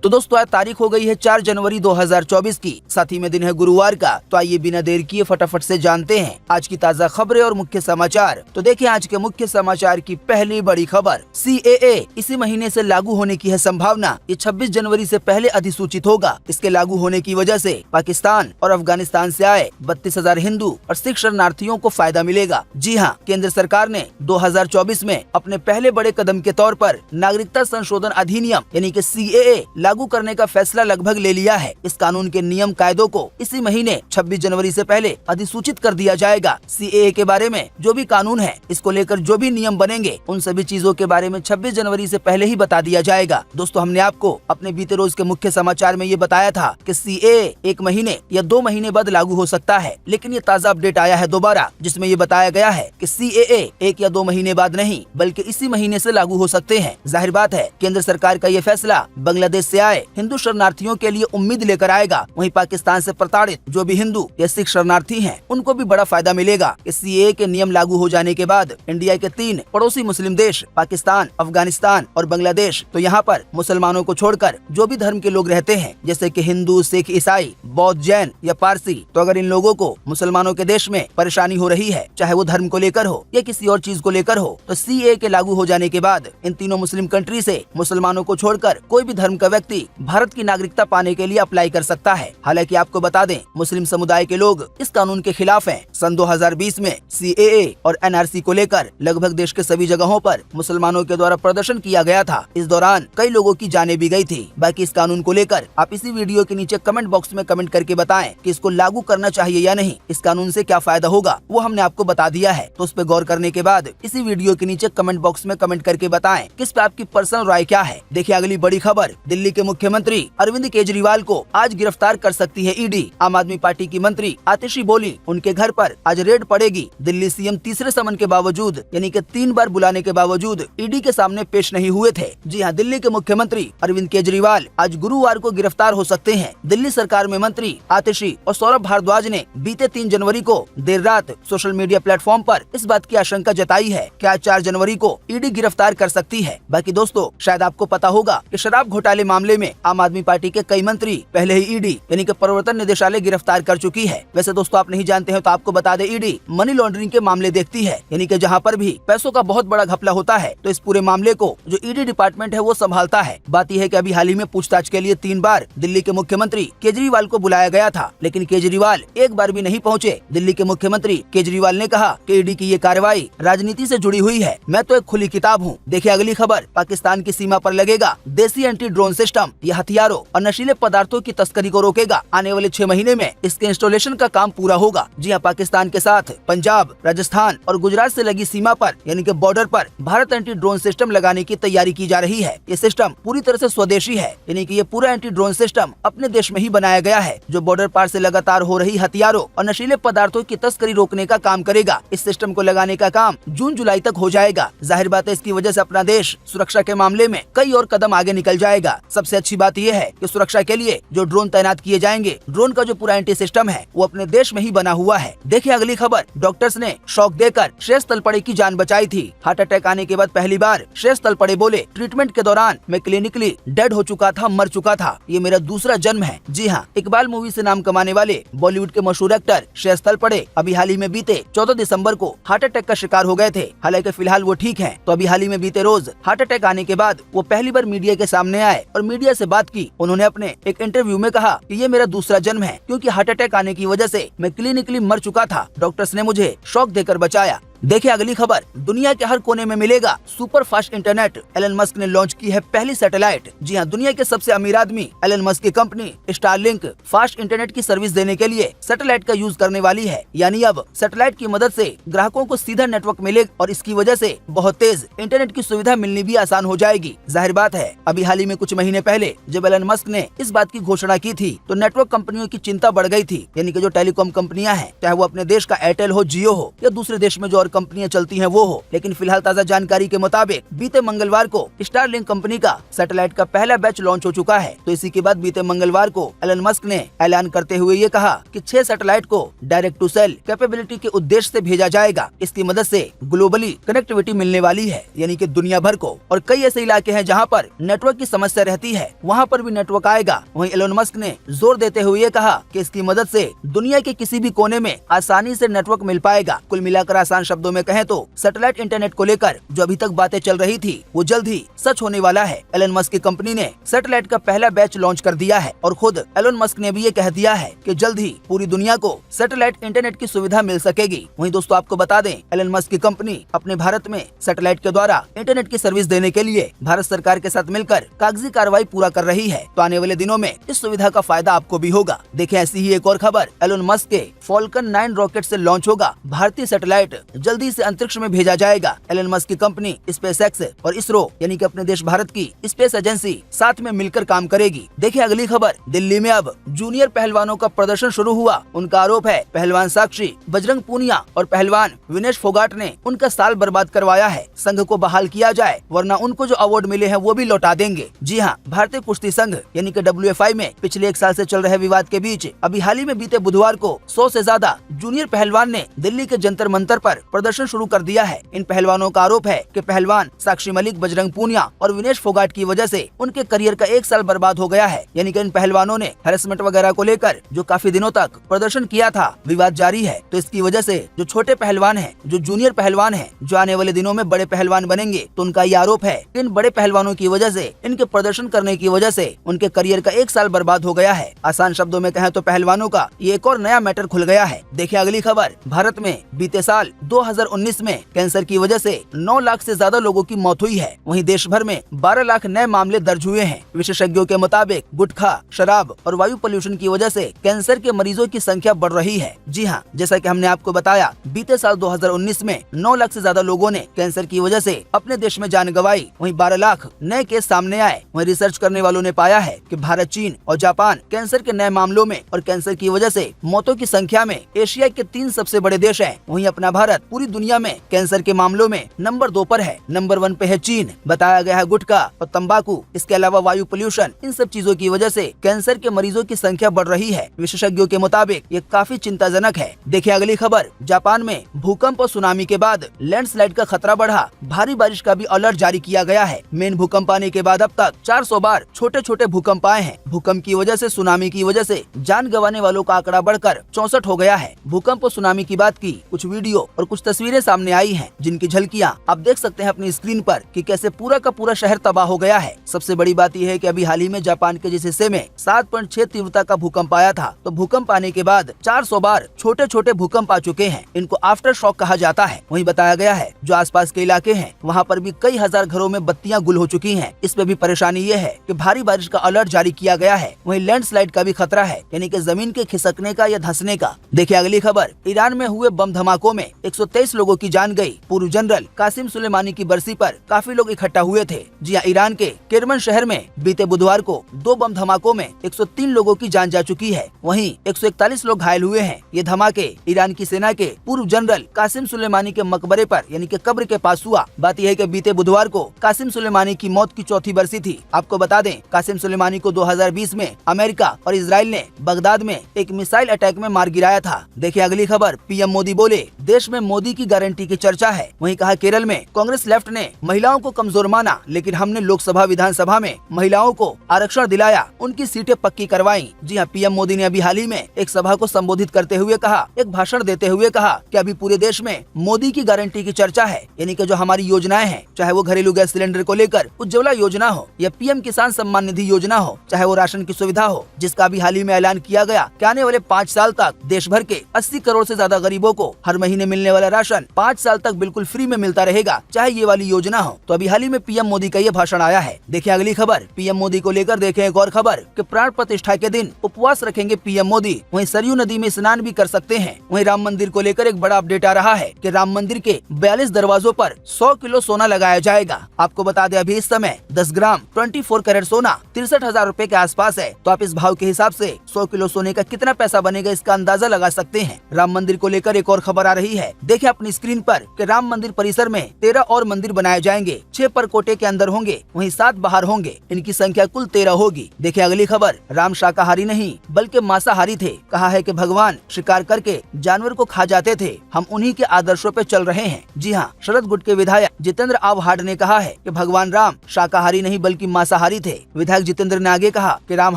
तो दोस्तों आज तारीख हो गई है 4 जनवरी 2024 की, साथ ही में दिन है गुरुवार का। तो आइए बिना देर किए फटाफट से जानते हैं आज की ताज़ा खबरें और मुख्य समाचार। तो देखिए आज के मुख्य समाचार की पहली बड़ी खबर, CAA इसी महीने से लागू होने की है संभावना। ये 26 जनवरी से पहले अधिसूचित होगा। इसके लागू होने की वजह से पाकिस्तान और अफगानिस्तान से आए 32,000 हिंदू और सिख शरणार्थियों को फायदा मिलेगा। जी हाँ, केंद्र सरकार ने 2024 में अपने पहले बड़े कदम के तौर पर नागरिकता संशोधन अधिनियम यानी कि CAA लागू करने का फैसला लगभग ले लिया है। इस कानून के नियम कायदों को इसी महीने 26 जनवरी से पहले अधिसूचित कर दिया जाएगा। CAA के बारे में जो भी कानून है, इसको लेकर जो भी नियम बनेंगे, उन सभी चीजों के बारे में 26 जनवरी से पहले ही बता दिया जाएगा। दोस्तों हमने आपको अपने बीते रोज के मुख्य समाचार में ये बताया था कि CAA 1 महीने या 2 महीने बाद लागू हो सकता है, लेकिन ये ताज़ा अपडेट आया है दोबारा, जिसमें ये बताया गया है कि CAA 1 या 2 महीने बाद नहीं बल्कि इसी महीने से लागू हो सकते हैं। जाहिर बात है केंद्र सरकार का ये फैसला बांग्लादेश से आए हिंदू शरणार्थियों के लिए उम्मीद लेकर आएगा। वहीं पाकिस्तान से प्रताड़ित जो भी हिंदू या सिख शरणार्थी हैं, उनको भी बड़ा फायदा मिलेगा। इस CAA के नियम लागू हो जाने के बाद इंडिया के 3 पड़ोसी मुस्लिम देश पाकिस्तान, अफगानिस्तान और बांग्लादेश, तो यहाँ पर मुसलमानों को छोड़कर जो भी धर्म के लोग रहते हैं, जैसे कि हिंदू, सिख, ईसाई, बौद्ध, जैन या पारसी, तो अगर इन लोगों को मुसलमानों के देश में परेशानी हो रही है, चाहे वो धर्म को लेकर हो या किसी और चीज को लेकर हो, तो CAA के लागू हो जाने के बाद इन तीनों मुस्लिम कंट्री से मुसलमानों को छोड़कर कोई भी धर्म का व्यक्ति भारत की नागरिकता पाने के लिए अप्लाई कर सकता है। हालांकि आपको बता दें, मुस्लिम समुदाय के लोग इस कानून के खिलाफ हैं। सन 2020 में CAA और NRC को लेकर लगभग देश के सभी जगहों पर मुसलमानों के द्वारा प्रदर्शन किया गया था। इस दौरान कई लोगों की जानें भी गई थी। बाकी इस कानून को लेकर आप इसी वीडियो के नीचे कमेंट बॉक्स में कमेंट करके बताएं कि इसको लागू करना चाहिए या नहीं, इस कानून से क्या फायदा होगा, वो हमने आपको बता दिया है। तो उस पर गौर करने के बाद इसी वीडियो के नीचे कमेंट बॉक्स में कमेंट करके बताएं कि इस पे आपकी पर्सनल राय क्या है। देखिए अगली बड़ी खबर, दिल्ली के मुख्यमंत्री अरविंद केजरीवाल को आज गिरफ्तार कर सकती है ED। आम आदमी पार्टी की मंत्री आतिशी बोली उनके घर पर आज रेड पड़ेगी। दिल्ली CM तीसरे समन के बावजूद यानी कि 3 बार बुलाने के बावजूद ED के सामने पेश नहीं हुए थे। जी हाँ, दिल्ली के मुख्यमंत्री अरविंद केजरीवाल आज गुरुवार को गिरफ्तार हो सकते हैं। दिल्ली सरकार में मंत्री आतिशी और सौरभ भारद्वाज ने बीते 3 जनवरी को देर रात सोशल मीडिया प्लेटफॉर्म पर इस बात की आशंका जताई है कि आज 4 जनवरी को ED गिरफ्तार कर सकती है। बाकी दोस्तों शायद आपको पता होगा कि शराब घोटाले मामले में आम आदमी पार्टी के कई मंत्री पहले ही ED यानी कि प्रवर्तन निदेशालय गिरफ्तार कर चुकी है। वैसे दोस्तों आप नहीं जानते हैं तो आपको बता दें, ED मनी लॉन्ड्रिंग के मामले देखती है, यानी कि जहां पर भी पैसों का बहुत बड़ा घपला होता है तो इस पूरे मामले को जो ED डिपार्टमेंट है वो संभालता है। बात यह है कि अभी हाल ही में पूछताछ के लिए 3 बार दिल्ली के मुख्यमंत्री केजरीवाल को बुलाया गया था, लेकिन केजरीवाल एक बार भी नहीं पहुँचे। दिल्ली के मुख्यमंत्री केजरीवाल ने कहा कि ED की ये कार्रवाई राजनीति से जुड़ी हुई है, मैं तो एक खुली किताब हूँ। देखिए अगली खबर, पाकिस्तान की सीमा पर लगेगा देसी एंटी ड्रोन सिस्टम। यह हथियारों और नशीले पदार्थों की तस्करी को रोकेगा। आने वाले 6 महीने में इसके इंस्टॉलेशन का काम पूरा होगा। जी हाँ, पाकिस्तान के साथ पंजाब, राजस्थान और गुजरात से लगी सीमा पर यानी कि बॉर्डर पर भारत एंटी ड्रोन सिस्टम लगाने की तैयारी की जा रही है। ये सिस्टम पूरी तरह से स्वदेशी है, यानी कि ये पूरा एंटी ड्रोन सिस्टम अपने देश में ही बनाया गया है, जो बॉर्डर पार से लगातार हो रही हथियारों और नशीले पदार्थों की तस्करी रोकने का काम करेगा। इस सिस्टम को लगाने का काम जून जुलाई तक हो जाएगा। जाहिर बात है इसकी वजह से अपना देश सुरक्षा के मामले में कई और कदम आगे निकल जाएगा। सबसे अच्छी बात यह है कि सुरक्षा के लिए जो ड्रोन तैनात किए जाएंगे, ड्रोन का जो पूरा एंटी सिस्टम है वो अपने देश में ही बना हुआ है। देखिए अगली खबर, डॉक्टर्स ने शॉक देकर श्रेयस तलपड़े की जान बचाई थी। हार्ट अटैक आने के बाद पहली बार श्रेयस तलपड़े बोले, ट्रीटमेंट के दौरान मैं क्लिनिकली डेड हो चुका था, मर चुका था, ये मेरा दूसरा जन्म है। जी हाँ, इकबाल मूवी से नाम कमाने वाले बॉलीवुड के मशहूर एक्टर श्रेयस तलपड़े अभी हाल ही में बीते 14 दिसंबर को हार्ट अटैक का शिकार हो गए थे। हालांकि फिलहाल वो ठीक हैं। तो अभी हाल ही में बीते रोज हार्ट अटैक आने के बाद वो पहली बार मीडिया के सामने आए और मीडिया से बात की। उन्होंने अपने एक इंटरव्यू में कहा कि ये मेरा दूसरा जन्म है, क्योंकि हार्ट अटैक आने की वजह से मैं क्लिनिकली मर चुका था। डॉक्टर्स ने मुझे शॉक देकर बचाया। देखिए अगली खबर, दुनिया के हर कोने में मिलेगा super fast internet. Elon Musk ने लॉन्च की है पहली सैटेलाइट। जी हाँ, दुनिया के सबसे अमीर आदमी एलन मस्क की कंपनी स्टारलिंक फास्ट इंटरनेट की सर्विस देने के लिए सैटेलाइट का यूज करने वाली है। यानी अब सैटेलाइट की मदद से ग्राहकों को सीधा नेटवर्क मिलेगा और इसकी वजह से बहुत तेज इंटरनेट की सुविधा मिलनी भी आसान हो जाएगी। जाहिर बात है अभी हाल ही में कुछ महीने पहले जब एलन मस्क ने इस बात की घोषणा की थी तो नेटवर्क कंपनियों की चिंता बढ़ गई थी। यानी कि जो टेलीकॉम कंपनियां हैं, चाहे वो अपने देश का एयरटेल हो, जियो हो या दूसरे देश में जो और कंपनियां चलती हैं वो हो। लेकिन फिलहाल ताज़ा जानकारी के मुताबिक बीते मंगलवार को स्टारलिंक कंपनी का सैटेलाइट का पहला बैच लॉन्च हो चुका है। तो इसी के बाद बीते मंगलवार को एलन मस्क ने ऐलान करते हुए ये कहा कि 6 सैटेलाइट को डायरेक्ट टू सेल कैपेबिलिटी के उद्देश्य से भेजा जाएगा। इसकी मदद से ग्लोबली कनेक्टिविटी मिलने वाली है, यानी कि दुनिया भर को। और कई ऐसे इलाके हैं जहां पर नेटवर्क की समस्या रहती है, वहां पर भी नेटवर्क आएगा। वहीं एलन मस्क ने जोर देते हुए ये कहा कि इसकी मदद से दुनिया के किसी भी कोने में आसानी से नेटवर्क मिल पाएगा। कुल मिलाकर आसान शब्दों में कहें तो सैटेलाइट इंटरनेट को लेकर जो अभी तक बातें चल रही थी वो जल्द ही सच होने वाला है। एलन मस्क की कंपनी ने सैटेलाइट का पहला बैच लॉन्च कर दिया है और खुद एलन मस्क ने भी ये कह दिया है कि जल्द ही पूरी दुनिया को सैटेलाइट इंटरनेट की सुविधा मिल सकेगी। वहीं दोस्तों आपको बता दें, एलन मस्क की कंपनी अपने भारत में सैटेलाइट के द्वारा इंटरनेट की सर्विस देने के लिए भारत सरकार के साथ मिलकर कागजी कार्रवाई पूरा कर रही है। तो आने वाले दिनों में इस सुविधा का फायदा आपको भी होगा। देखें ऐसी ही एक और खबर, एलन मस्क के फॉल्कन 9 रॉकेट से लॉन्च होगा भारतीय सैटेलाइट, जल्दी से अंतरिक्ष में भेजा जाएगा। एलन मस्क की कंपनी स्पेसएक्स और इसरो यानी कि अपने देश भारत की स्पेस एजेंसी साथ में मिलकर काम करेगी। देखिए अगली खबर, दिल्ली में अब जूनियर पहलवानों का प्रदर्शन शुरू हुआ। उनका आरोप है पहलवान साक्षी, बजरंग पूनिया और पहलवान विनेश फोगाट ने उनका साल बर्बाद करवाया है। संघ को बहाल किया जाए वरना उनको जो अवार्ड मिले हैं वो भी लौटा देंगे। जी हाँ, भारतीय कुश्ती संघ यानी कि WFI में पिछले 1 साल से चल रहे विवाद के बीच अभी हाल ही में बीते बुधवार को 100 से ज्यादा जूनियर पहलवान ने दिल्ली के जंतर मंतर पर प्रदर्शन शुरू कर दिया है। इन पहलवानों का आरोप है कि पहलवान साक्षी मलिक, बजरंग पूनिया और विनेश फोगाट की वजह से उनके करियर का 1 साल बर्बाद हो गया है। यानी कि इन पहलवानों ने हैरेसमेंट वगैरह को लेकर जो काफी दिनों तक प्रदर्शन किया था, विवाद जारी है। तो इसकी वजह से जो छोटे पहलवान हैं, जो जूनियर पहलवान हैं, जो आने वाले दिनों में बड़े पहलवान बनेंगे, तो उनका ये आरोप है कि इन बड़े पहलवानों की वजह से, इनके प्रदर्शन करने की वजह से उनके करियर का 1 साल बर्बाद हो गया है। आसान शब्दों में कहें तो पहलवानों का ये एक और नया मैटर खुल गया है। देखिए अगली खबर, भारत में बीते साल 2019 में कैंसर की वजह से 9 लाख से ज्यादा लोगों की मौत हुई है। वहीं देश भर में 12 लाख नए मामले दर्ज हुए हैं। विशेषज्ञों के मुताबिक गुटखा, शराब और वायु पोल्यूशन की वजह से कैंसर के मरीजों की संख्या बढ़ रही है। जी हाँ, जैसा कि हमने आपको बताया, बीते साल 2019 में 9 लाख से ज्यादा लोगों ने कैंसर की वजह से अपने देश में जान गंवाई। वहीं 12 लाख नए केस सामने आए। वहीं रिसर्च करने वालों ने पाया है कि भारत, चीन और जापान कैंसर के नए मामलों में और कैंसर की वजह से मौतों की संख्या में एशिया के 3 सबसे बड़े देश हैं। वहीं अपना भारत पूरी दुनिया में कैंसर के मामलों में नंबर 2 पर है। नंबर 1 पे है चीन। बताया गया है गुटखा और तंबाकू, इसके अलावा वायु पोल्यूशन, इन सब चीजों की वजह से कैंसर के मरीजों की संख्या बढ़ रही है। विशेषज्ञों के मुताबिक ये काफी चिंताजनक है। देखिए अगली खबर, जापान में भूकंप और सुनामी के बाद लैंडस्लाइड का खतरा बढ़ा। भारी बारिश का भी अलर्ट जारी किया गया है। मेन भूकंप आने के बाद अब तक 400 बार छोटे छोटे भूकंप आए हैं। भूकंप की वजह से, सुनामी की वजह से जान गंवाने वालों का आंकड़ा बढ़कर 64 हो गया है। भूकंप और सुनामी की बात की कुछ वीडियो और कुछ तस्वीरें सामने आई हैं, जिनकी झलकियां आप देख सकते हैं अपनी स्क्रीन पर कि कैसे पूरा का पूरा शहर तबाह हो गया है। सबसे बड़ी बात यह है कि अभी हाल ही में जापान के जिस हिस्से में 7.6 तीव्रता का भूकंप आया था, तो भूकंप आने के बाद 400 बार छोटे छोटे भूकंप आ चुके हैं। इनको आफ्टर शॉक कहा जाता है। वहीं बताया गया है जो आसपास के इलाके हैं, वहाँ पर भी कई हजार घरों में बत्तियां गुल हो चुकी हैं। इसमें भी परेशानी ये है कि भारी बारिश का अलर्ट जारी किया गया है। वहीं लैंडस्लाइड का भी खतरा है, यानी कि जमीन के खिसकने का या धंसने का। देखिए अगली खबर, ईरान में हुए बम धमाकों में 123 लोगों की जान गई। पूर्व जनरल कासिम सुलेमानी की बरसी पर काफी लोग इकट्ठा हुए थे। जी हाँ, ईरान के केरमन शहर में बीते बुधवार को 2 बम धमाकों में 103 लोगों की जान जा चुकी है। वहीं 141 लोग घायल हुए हैं। ये धमाके ईरान की सेना के पूर्व जनरल कासिम सुलेमानी के मकबरे पर यानी कि कब्र के पास हुआ। बात यह है कि बीते बुधवार को कासिम सुलेमानी की मौत की चौथी बरसी थी। आपको बता दें, कासिम सुलेमानी को 2020 में अमेरिका और इजराइल ने बगदाद में एक मिसाइल अटैक में मार गिराया था। देखिए अगली खबर, पीएम मोदी बोले देश में मोदी की गारंटी की चर्चा है। वहीं कहा केरल में कांग्रेस लेफ्ट ने महिलाओं को कमजोर माना, लेकिन हमने लोकसभा विधानसभा में महिलाओं को आरक्षण दिलाया, उनकी सीटें पक्की करवाई। जी हाँ, पीएम मोदी ने अभी हाल ही में एक सभा को संबोधित करते हुए कहा, एक भाषण देते हुए कहा कि अभी पूरे देश में मोदी की गारंटी की चर्चा है। यानी कि जो हमारी योजनाएं हैं, चाहे वो घरेलू गैस सिलेंडर को लेकर उज्ज्वला योजना हो या पीएम किसान सम्मान निधि योजना हो, चाहे वो राशन की सुविधा हो, जिसका अभी हाल ही में ऐलान किया गया कि आने वाले 5 साल तक देश भर के 80 करोड़ से ज्यादा गरीबों को हर महीने मिलने वाला राशन 5 साल तक बिल्कुल फ्री में मिलता रहेगा, चाहे ये वाली योजना हो। तो अभी हाल ही में पीएम मोदी का ये भाषण आया है। देखिए अगली खबर, पीएम मोदी को लेकर देखें एक और खबर कि प्राण प्रतिष्ठा के दिन उपवास रखेंगे पीएम मोदी। वहीं सरयू नदी में स्नान भी कर सकते हैं। वहीं राम मंदिर को लेकर एक बड़ा अपडेट आ रहा है कि राम मंदिर के 42 दरवाजों पर 100 किलो सोना लगाया जाएगा। आपको बता दें, अभी इस समय 10 ग्राम 24 कैरेट सोना 63,000 रूपए के आसपास है। तो आप इस भाव के हिसाब से 100 किलो सोने का कितना पैसा बनेगा, इसका अंदाजा लगा सकते हैं। राम मंदिर को लेकर एक और खबर आ रही है। देखिए अपनी स्क्रीन पर कि राम मंदिर परिसर में 13 और मंदिर बनाए जाएंगे। 6 परकोटे के अंदर होंगे, वहीं 7 बाहर होंगे। इनकी संख्या कुल 13 होगी। देखिए अगली खबर, राम शाकाहारी नहीं बल्कि मांसाहारी थे। कहा है कि भगवान शिकार करके जानवर को खा जाते थे, हम उन्हीं के आदर्शों पे चल रहे हैं। जी हाँ, शरद गुट के विधायक जितेंद्र आव्हाड ने कहा है कि भगवान राम शाकाहारी नहीं बल्कि मांसाहारी थे। विधायक जितेंद्र ने आगे कहा कि राम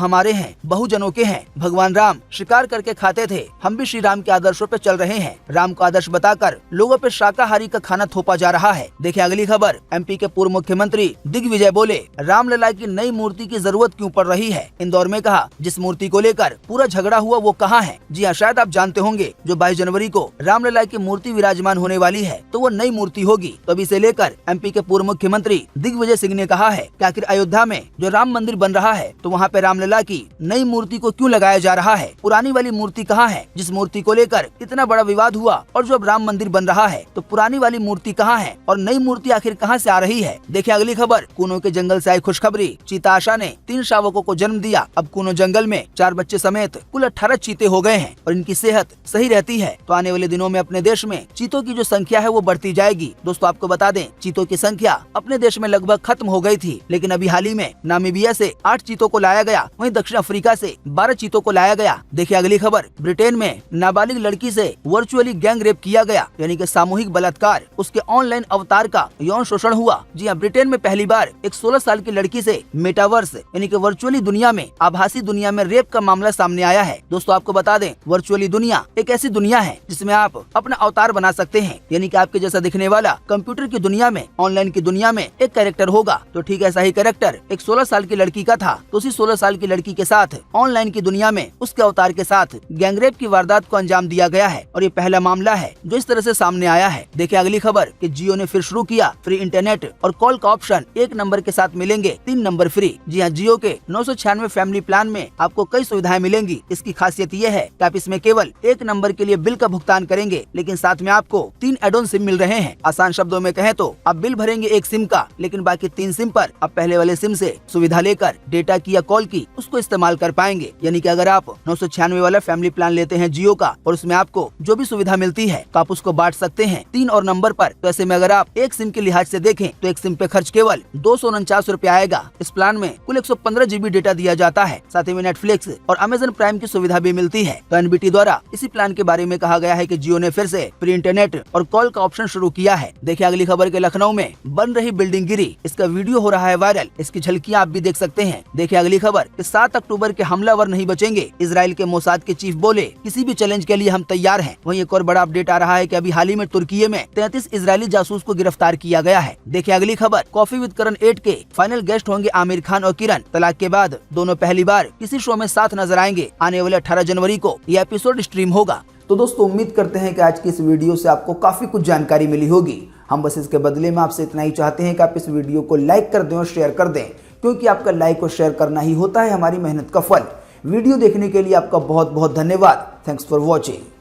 हमारे हैं, बहुजनों के हैं। भगवान राम शिकार करके खाते थे, हम भी श्री राम के आदर्शों पे चल रहे हैं। राम को आदर्श बताकर लोगों पे शाकाहारी का खाना थोपा जा रहा है। देखिए अगली खबर, एमपी के पूर्व मुख्यमंत्री दिग्विजय बोले रामलला की नई मूर्ति की जरूरत क्यों पड़ रही है। इंदौर में कहा जिस मूर्ति को लेकर पूरा झगड़ा हुआ वो कहाँ है। जी हाँ, शायद आप जानते होंगे जो 22 जनवरी को रामलला की मूर्ति विराजमान होने वाली है तो वो नई मूर्ति होगी। तो अभी से लेकर एमपी के पूर्व मुख्यमंत्री दिग्विजय सिंह ने कहा है कि आखिर अयोध्या में जो राम मंदिर बन रहा है तो वहाँ पे रामलला की नई मूर्ति को क्यों लगाया जा रहा है। पुरानी वाली मूर्ति कहाँ है जिस मूर्ति को लेकर इतना बड़ा विवाद हुआ, और जो अब राम मंदिर बन रहा है तो पुरानी वाली मूर्ति कहाँ है और नई मूर्ति आखिर कहाँ से आ रही है। देखिए अगली खबर, कूनो के जंगल से आई खुशखबरी, चीता आशा ने 3 शावकों को जन्म दिया। अब कूनो जंगल में 4 बच्चे समेत कुल 18 चीते हो गए हैं और इनकी सेहत सही रहती है। तो आने वाले दिनों में अपने देश में चीतों की जो संख्या है वो बढ़ती जाएगी। दोस्तों आपको बता दें, चीतों की संख्या अपने देश में लगभग खत्म हो गई थी, लेकिन अभी हाल ही में नामीबिया से 8 चीतों को लाया गया, वहीं दक्षिण अफ्रीका से 12 चीतों को लाया गया। देखिए अगली खबर, ब्रिटेन में नाबालिग लड़की से वर्चुअली गैंग रेप किया गया, यानी कि सामूहिक बलात्कार, उसके ऑनलाइन अवतार का यौन शोषण हुआ। जी हाँ, ब्रिटेन में पहली बार एक 16 साल की लड़की से मेटावर्स यानी कि वर्चुअली दुनिया में, आभासी दुनिया में रेप का मामला सामने आया है। दोस्तों आपको बता दें, वर्चुअली दुनिया एक ऐसी दुनिया है जिसमें आप अपना अवतार बना सकते हैं, यानी कि आपके जैसा दिखने वाला कंप्यूटर की दुनिया में, ऑनलाइन की दुनिया में एक कैरेक्टर होगा। तो ठीक ऐसा ही कैरेक्टर एक 16 साल की लड़की का था। तो उसी 16 साल की लड़की के साथ ऑनलाइन की दुनिया में उसके अवतार के साथ गैंगरेप की वारदात को अंजाम दिया गया है और ये पहला मामला है जो इस तरह से सामने आया है। देखिए अगली खबर कि जियो ने फिर शुरू किया फ्री इंटरनेट और कॉल का ऑप्शन, 1 नंबर के साथ मिलेंगे 3 नंबर फ्री। जी हाँ, जियो के 996 फैमिली प्लान में आपको कई सुविधाएं मिलेंगी। इसकी खासियत ये है कि आप इसमें केवल 1 नंबर के लिए बिल का भुगतान करेंगे, लेकिन साथ में आपको 3 एड ऑन सिम मिल रहे हैं। आसान शब्दों में कहें तो आप बिल भरेंगे 1 सिम का, लेकिन बाकी 3 सिम पर आप पहले वाले सिम से सुविधा लेकर डेटा की या कॉल की उसको इस्तेमाल कर पाएंगे। यानी कि अगर आप 996 वाला फैमिली प्लान लेते हैं जियो का और उसमें आपको जो भी सुविधा मिलती है तो आप उसको बांट सकते हैं 3 और नंबर पर। तो ऐसे में अगर आप 1 सिम के लिहाज से देखें तो 1 सिम पे खर्च केवल 249 रूपए आएगा। इस प्लान में कुल 115 GB डेटा दिया जाता है, साथ ही में नेटफ्लिक्स और अमेजन प्राइम की सुविधा भी मिलती है। तो एनबीटी द्वारा इसी प्लान के बारे में कहा गया है कि जियो ने फिर से फ्री इंटरनेट और कॉल का ऑप्शन शुरू किया है। देखिए अगली खबर के लखनऊ में बन रही बिल्डिंग गिरी, इसका वीडियो हो रहा है वायरल, इसकी झलकियां आप भी देख सकते हैं। देखिए अगली खबर, 7 अक्टूबर के हमलावर नहीं बचेंगे, इजराइल के मोसाद के चीफ बोले किसी भी चैलेंज के लिए हम तैयार हैं। वहीं एक और बड़ा अपडेट आ रहा है कि अभी हाल ही में तुर्की में 33 इजरायली जासूस को गिरफ्तार किया गया है। देखिए अगली खबर, कॉफी विद करण 8 के फाइनल गेस्ट होंगे आमिर खान और किरण। तलाक के बाद दोनों पहली बार किसी शो में साथ नजर आएंगे। आने वाले 18 जनवरी को यह एपिसोड स्ट्रीम होगा। तो दोस्तों उम्मीद करते हैं कि आज की इस वीडियो से आपको काफी कुछ जानकारी मिली होगी। हम बस इसके बदले में आपसे इतना ही चाहते हैं कि आप इस वीडियो को लाइक कर दें और शेयर कर दें, क्योंकि आपका लाइक और शेयर करना ही होता है हमारी मेहनत का फल। वीडियो देखने के लिए आपका बहुत बहुत धन्यवाद। Thanks for watching.